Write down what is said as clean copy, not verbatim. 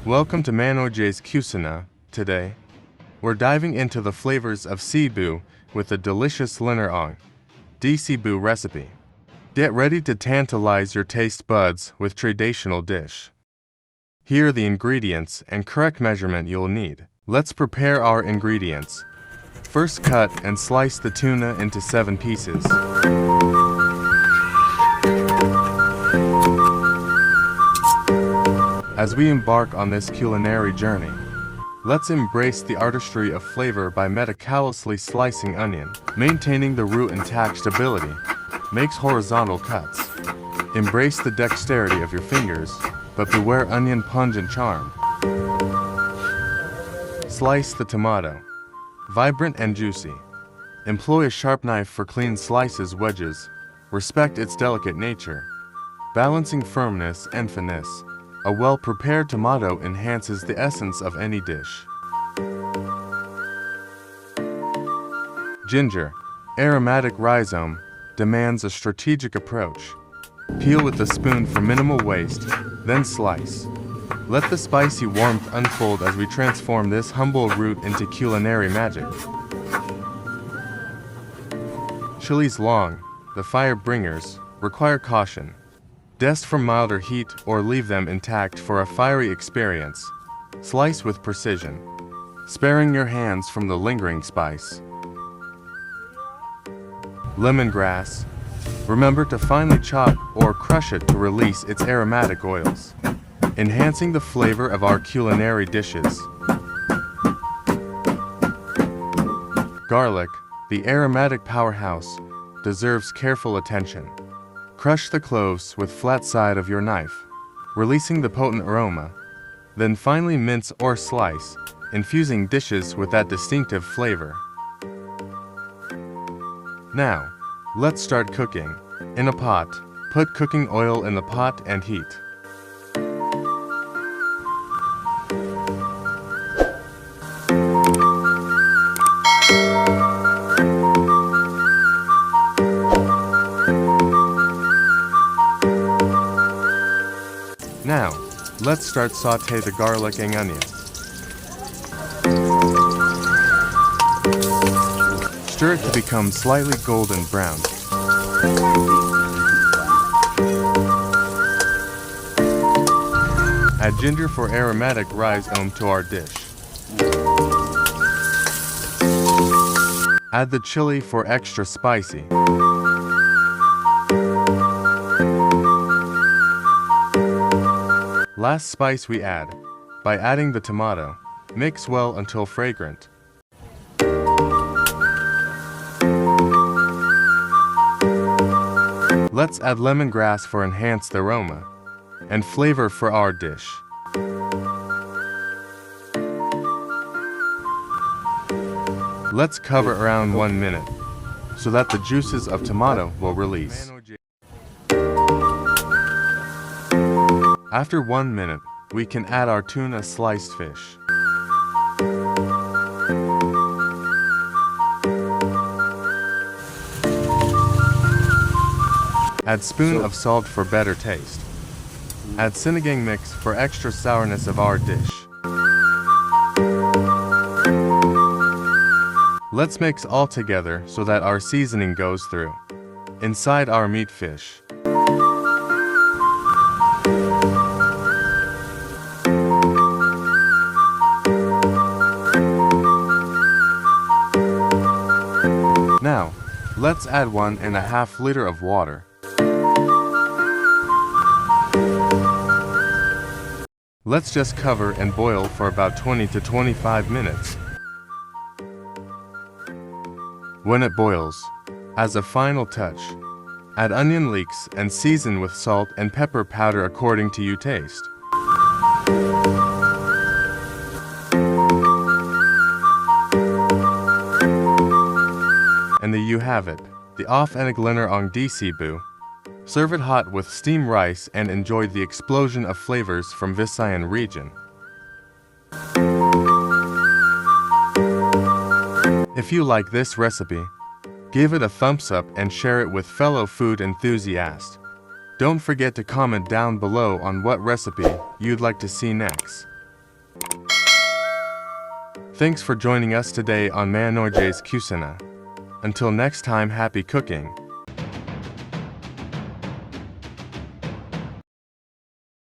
Welcome to Manoj's Cuisine. Today, we're diving into the flavors of Cebu with a delicious Linarang Cebu recipe. Get ready to tantalize your taste buds with traditional dish. Here are the ingredients and correct measurement you'll need. Let's prepare our ingredients. First, cut and slice the tuna into 7 pieces. As we embark on this culinary journey, let's embrace the artistry of flavor by meticulously slicing onion. Maintaining the root intact stability makes horizontal cuts. Embrace the dexterity of your fingers, but beware onion pungent charm. Slice the tomato. Vibrant and juicy. Employ a sharp knife for clean slices wedges. Respect its delicate nature. Balancing firmness and finesse. A well-prepared tomato enhances the essence of any dish. Ginger, aromatic rhizome, demands a strategic approach. Peel with a spoon for minimal waste, then slice. Let the spicy warmth unfold as we transform this humble root into culinary magic. Chilies long, the fire bringers, require caution. Dest for milder heat or leave them intact for a fiery experience. Slice with precision, sparing your hands from the lingering spice. Lemongrass. Remember to finely chop or crush it to release its aromatic oils, enhancing the flavor of our culinary dishes. Garlic, the aromatic powerhouse, deserves careful attention. Crush the cloves with flat side of your knife, releasing the potent aroma. Then finely mince or slice, infusing dishes with that distinctive flavor. Now, let's start cooking. In a pot, put cooking oil in the pot and heat. Now, let's start sauté the garlic and onion. Stir it to become slightly golden brown. Add ginger for aromatic rhizome to our dish. Add the chili for extra spicy. Last spice we add, by adding the tomato. Mix well until fragrant. Let's add lemongrass for enhanced aroma and flavor for our dish. Let's cover around 1 minute so that the juices of tomato will release. After 1 minute, we can add our tuna sliced fish. Add spoon of salt for better taste. Add sinigang mix for extra sourness of our dish. Let's mix all together so that our seasoning goes through inside our meat fish. Now, let's add 1.5 liters of water. Let's just cover and boil for about 20 to 25 minutes. When it boils, as a final touch, add onion leeks and season with salt and pepper powder according to your taste. And there you have it, the authentic Linarang Cebu. Serve it hot with steamed rice and enjoy the explosion of flavors from Visayan region. If you like this recipe, give it a thumbs up and share it with fellow food enthusiasts. Don't forget to comment down below on what recipe you'd like to see next. Thanks for joining us today on Manorje's Cuisine. Until next time, happy cooking.